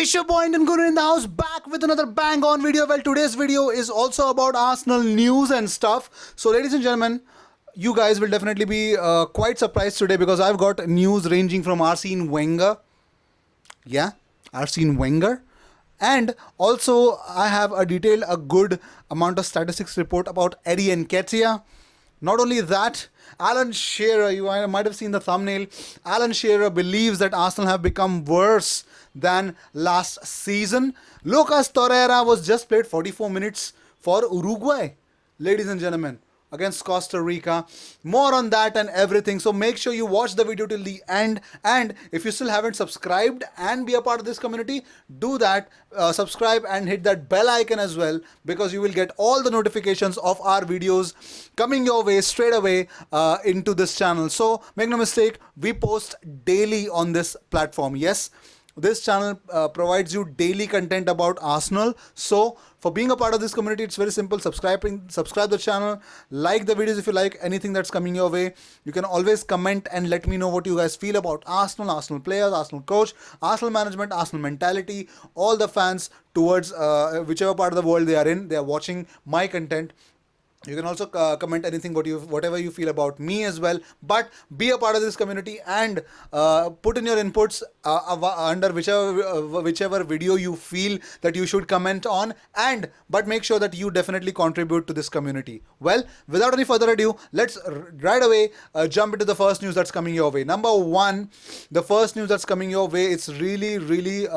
It's your boy Indian Gooner in the house, back with another bang on video. Well, today's video is also about Arsenal news and stuff. So, ladies and gentlemen, you guys will definitely be quite surprised today because I've got news ranging from Arsene Wenger. Yeah, Arsene Wenger. And also, I have a good amount of statistics report about Eddie Nketiah. Not only that, Alan Shearer, you might have seen the thumbnail. Alan Shearer believes that Arsenal have become worse than last season. Lucas Torreira was just played 44 minutes for Uruguay, ladies and gentlemen, against Costa Rica. More on that and everything. So make sure you watch the video till the end. And if you still haven't subscribed and be a part of this community, do that. Subscribe and hit that bell icon as well, because you will get all the notifications of our videos coming your way straight away into this channel. So make no mistake, we post daily on this platform. Yes, this channel provides you daily content about Arsenal. So for being a part of this community, it's very simple. Subscribe the channel, like the videos if you like anything that's coming your way. You can always comment and let me know what you guys feel about Arsenal, Arsenal players, Arsenal coach, Arsenal management, Arsenal mentality, all the fans towards whichever part of the world they are in. They are watching my content. You can also comment anything whatever you feel about me as well. But be a part of this community and put in your inputs under whichever video you feel that you should comment on. But make sure that you definitely contribute to this community. Well, without any further ado, let's right away jump into the first news that's coming your way. Number one, the first news that's coming your way. It's really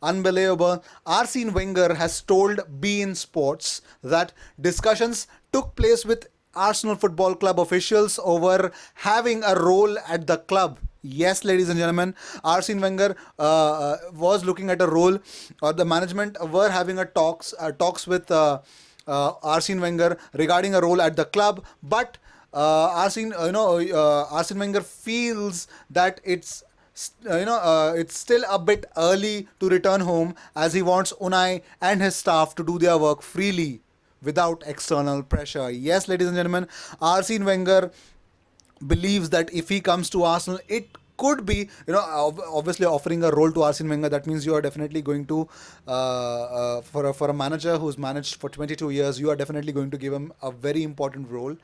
unbelievable. Arsene Wenger has told beIN Sports that discussions took place with Arsenal Football Club officials over having a role at the club. Yes, ladies and gentlemen, Arsene Wenger was looking at a role, or the management were having talks with Arsene Wenger regarding a role at the club. But Arsene Wenger feels that it's still a bit early to return home, as he wants Unai and his staff to do their work freely without external pressure. Yes, ladies and gentlemen, Arsene Wenger believes that if he comes to Arsenal, it could be, obviously offering a role to Arsene Wenger. That means you are definitely going to, for a manager who's managed for 22 years, you are definitely going to give him a very important role.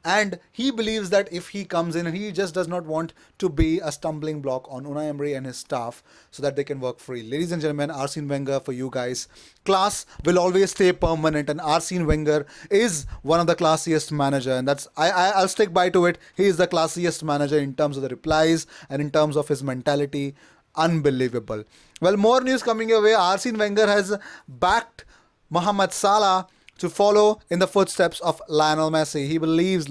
And he believes that if he comes in, he just does not want to be a stumbling block on Unai Emery and his staff so that they can work free. Ladies and gentlemen, Arsene Wenger for you guys. Class will always stay permanent, and Arsene Wenger is one of the classiest manager, and I'll stick by to it. He is the classiest manager in terms of the replies and in terms of his mentality. Unbelievable. Well, more news coming your way. Arsene Wenger has backed Mohamed Salah to follow in the footsteps of Lionel Messi. He believes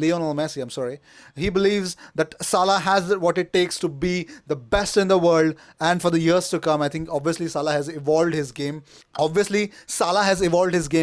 that Salah has what it takes to be the best in the world and for the years to come. I think obviously Salah has evolved his game.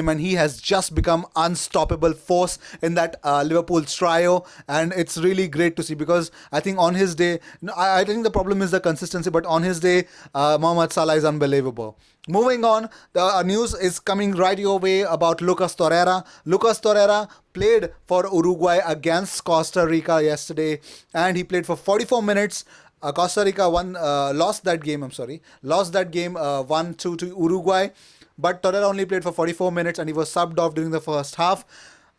And he has just become unstoppable force in that Liverpool trio, and it's really great to see, because I think on his day, I think the problem is the consistency, but on his day, Mohamed Salah is unbelievable. Moving on, the news is coming right your way about Lucas Torreira. Lucas Torreira played for Uruguay against Costa Rica yesterday, and he played for 44 minutes. Costa Rica lost that game 1-2 to Uruguay. But Torreira only played for 44 minutes and he was subbed off during the first half.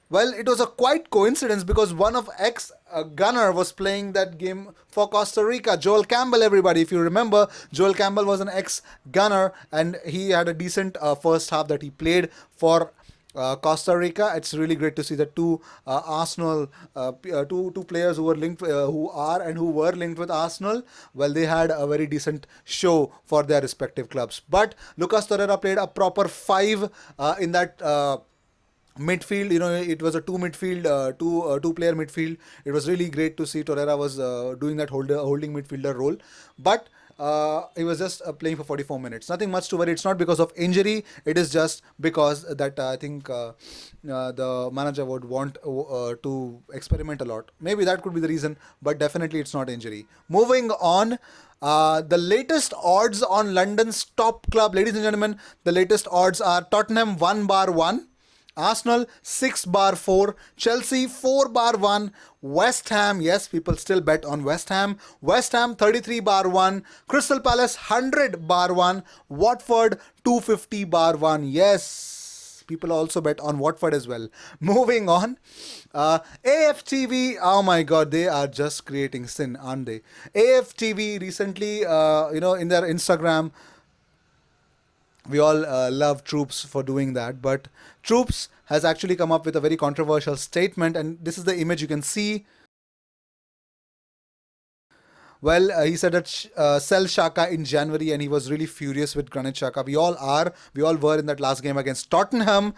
Well, it was a quite coincidence, because one of ex-Gunner was playing that game for Costa Rica. Joel Campbell, everybody. If you remember, Joel Campbell was an ex-Gunner, and he had a decent first half that he played for Costa Rica. It's really great to see the two Arsenal, two players who were linked, who were linked with Arsenal. Well, they had a very decent show for their respective clubs. But Lucas Torreira played a proper 5 in that midfield. It was a two player midfield. It was really great to see Torreira was doing that holding midfielder role. But he was just playing for 44 minutes. Nothing much to worry. It's not because of injury. It is just because that I think the manager would want to experiment a lot. Maybe that could be the reason, but definitely it's not injury. Moving on. The latest odds on London's top club, ladies and gentlemen, the latest odds are Tottenham 1/1. Arsenal 6 bar 4, Chelsea 4 bar 1, West Ham, yes, people still bet on West Ham. West Ham 33 bar 1, Crystal Palace 100 bar 1, Watford 250 bar 1. Yes, people also bet on Watford as well. Moving on, AFTV, oh my god, they are just creating sin, aren't they? AFTV recently, in their Instagram, we all love Troops for doing that, but Troops has actually come up with a very controversial statement, and this is the image you can see. Well, he said that sell Shaka in January, and he was really furious with Granit Xhaka. We all are. We all were in that last game against Tottenham.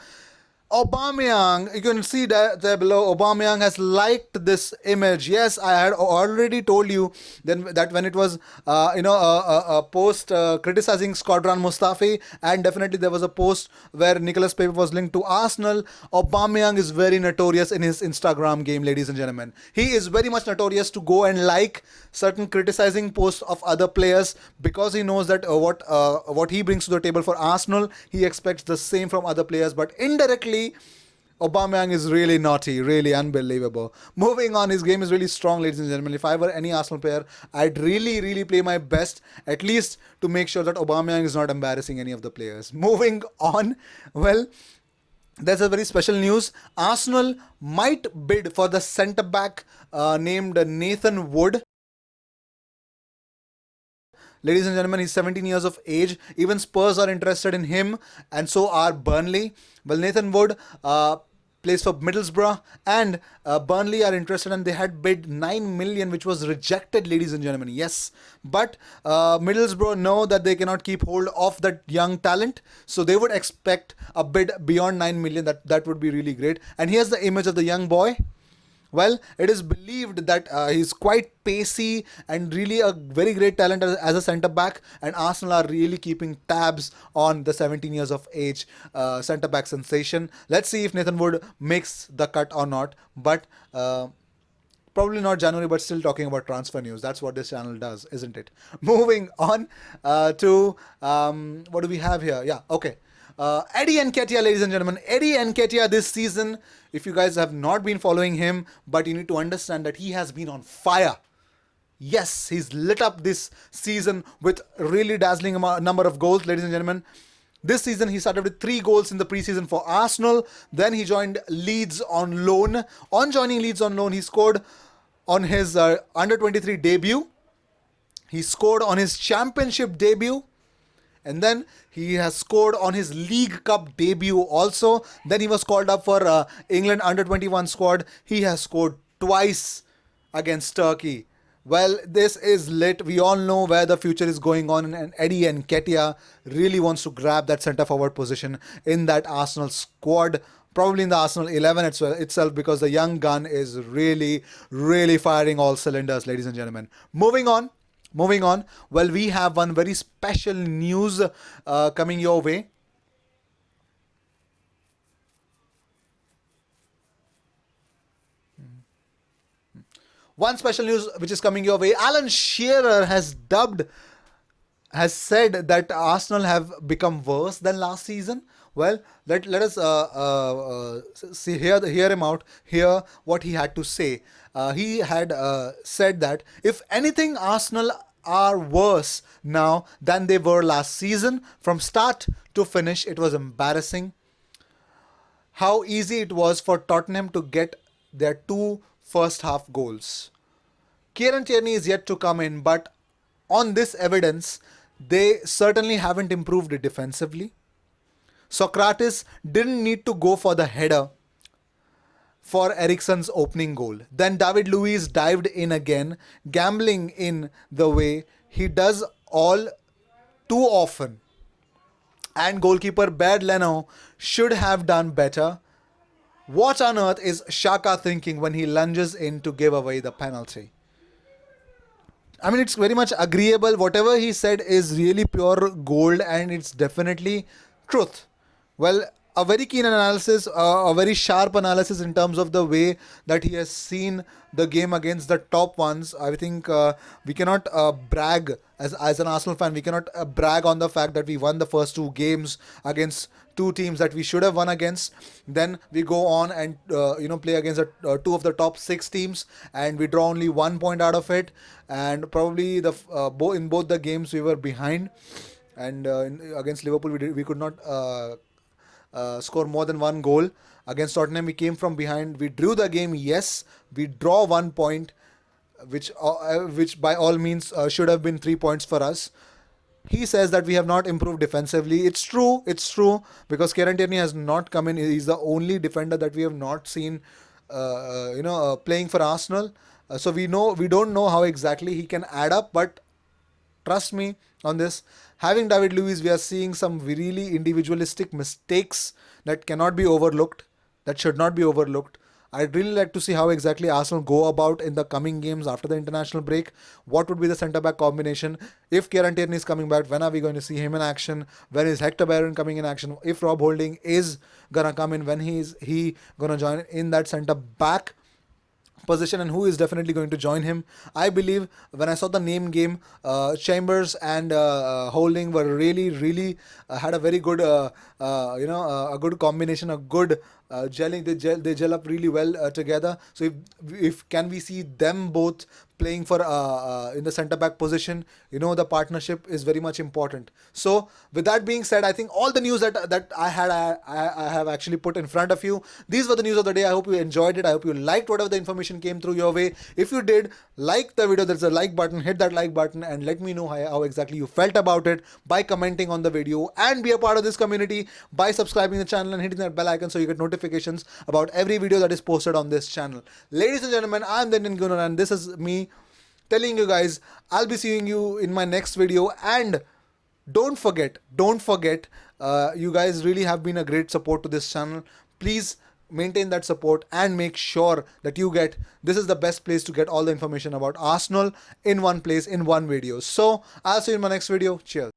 Aubameyang, you can see that there below. Aubameyang has liked this image. Yes, I had already told you then that when it was, a post criticizing Squadron Mustafi, and definitely there was a post where Nicolas Pepe was linked to Arsenal. Aubameyang is very notorious in his Instagram game, ladies and gentlemen. He is very much notorious to go and like certain criticizing posts of other players because he knows that what he brings to the table for Arsenal, he expects the same from other players, but indirectly Aubameyang is really naughty, really unbelievable. Moving on, his game is really strong, ladies and gentlemen. If I were any Arsenal player, I'd really, really play my best, at least to make sure that Aubameyang is not embarrassing any of the players. Moving on, well, there's a very special news. Arsenal might bid for the centre-back named Nathan Wood. Ladies and gentlemen, he's 17 years of age. Even Spurs are interested in him, and so are Burnley. Well, Nathan Wood plays for Middlesbrough, and Burnley are interested, and they had bid 9 million, which was rejected, ladies and gentlemen. Yes, but Middlesbrough know that they cannot keep hold of that young talent, so they would expect a bid beyond 9 million. That would be really great. And here's the image of the young boy. Well, it is believed that he's quite pacey and really a very great talent as a centre back, and Arsenal are really keeping tabs on the 17 years of age centre back sensation. Let's see if Nathan Wood makes the cut or not, but probably not January, but still talking about transfer news. That's what this channel does, isn't it? Moving on to what do we have here? Yeah, okay. Eddie Nketiah, ladies and gentlemen. Eddie Nketiah this season, if you guys have not been following him, but you need to understand that he has been on fire. Yes, he's lit up this season with really dazzling number of goals, ladies and gentlemen. This season, he started with 3 goals in the preseason for Arsenal. Then he joined Leeds on loan. On joining Leeds on loan, he scored on his under-23 debut. He scored on his championship debut. And then he has scored on his League Cup debut also. Then he was called up for England under-21 squad. He has scored twice against Turkey. Well, this is lit. We all know where the future is going on, and Eddie Nketiah really wants to grab that centre-forward position in that Arsenal squad. Probably in the Arsenal 11 itself, because the young gun is really, really firing all cylinders, ladies and gentlemen. Moving on. Well, we have one very special news coming your way. One special news which is coming your way. Alan Shearer has said that Arsenal have become worse than last season. Well, let us hear him out. Hear what he had to say. He had said that if anything, Arsenal are worse now than they were last season. From start to finish, it was embarrassing how easy it was for Tottenham to get their 2 first half goals. Kieran Tierney is yet to come in, but on this evidence, they certainly haven't improved defensively. Socrates didn't need to go for the header for Eriksen's opening goal. Then David Luiz dived in again, gambling in the way he does all too often. And goalkeeper Baird Leno should have done better. What on earth is Xhaka thinking when he lunges in to give away the penalty? I mean, it's very much agreeable. Whatever he said is really pure gold, and it's definitely truth. Well, a very keen analysis, a very sharp analysis in terms of the way that he has seen the game against the top ones. I think we cannot brag as an Arsenal fan. We cannot brag on the fact that we won the first two games against two teams that we should have won against. Then we go on and play against two of the top six teams, and we draw only 1 point out of it. And probably in both the games we were behind, and against Liverpool we could not score more than one goal. Against Tottenham we came from behind, we drew the game, yes, we draw 1 point, which by all means should have been 3 points for us. He says that we have not improved defensively. It's true, because Kieran Tierney has not come in. He's the only defender that we have not seen playing for Arsenal. So we don't know how exactly he can add up, but trust me on this. Having David Luiz, we are seeing some really individualistic mistakes that cannot be overlooked, that should not be overlooked. I'd really like to see how exactly Arsenal go about in the coming games after the international break. What would be the centre-back combination? If Kieran Tierney is coming back, when are we going to see him in action? When is Hector Bellerin coming in action? If Rob Holding is going to come in, when he going to join in that centre-back position, and who is definitely going to join him? I believe when I saw the name game, Chambers and Holding were really had a very good a good combination, a good gelling. They gel up really well together. So if can we see them both playing for in the centre back position, the partnership is very much important. So with that being said, I think all the news that I have actually put in front of you. These were the news of the day. I hope you enjoyed it. I hope you liked whatever the information came through your way. If you did like the video, there's a like button. Hit that like button and let me know how exactly you felt about it by commenting on the video, and be a part of this community by subscribing the channel and hitting that bell icon so you get notifications about every video that is posted on this channel. Ladies and gentlemen, I'm the Indian Gooner, and this is me telling you guys I'll be seeing you in my next video. And don't forget, you guys really have been a great support to this channel. Please maintain that support and make sure that this is the best place to get all the information about Arsenal in one place, in one video. So I'll see you in my next video. Cheers.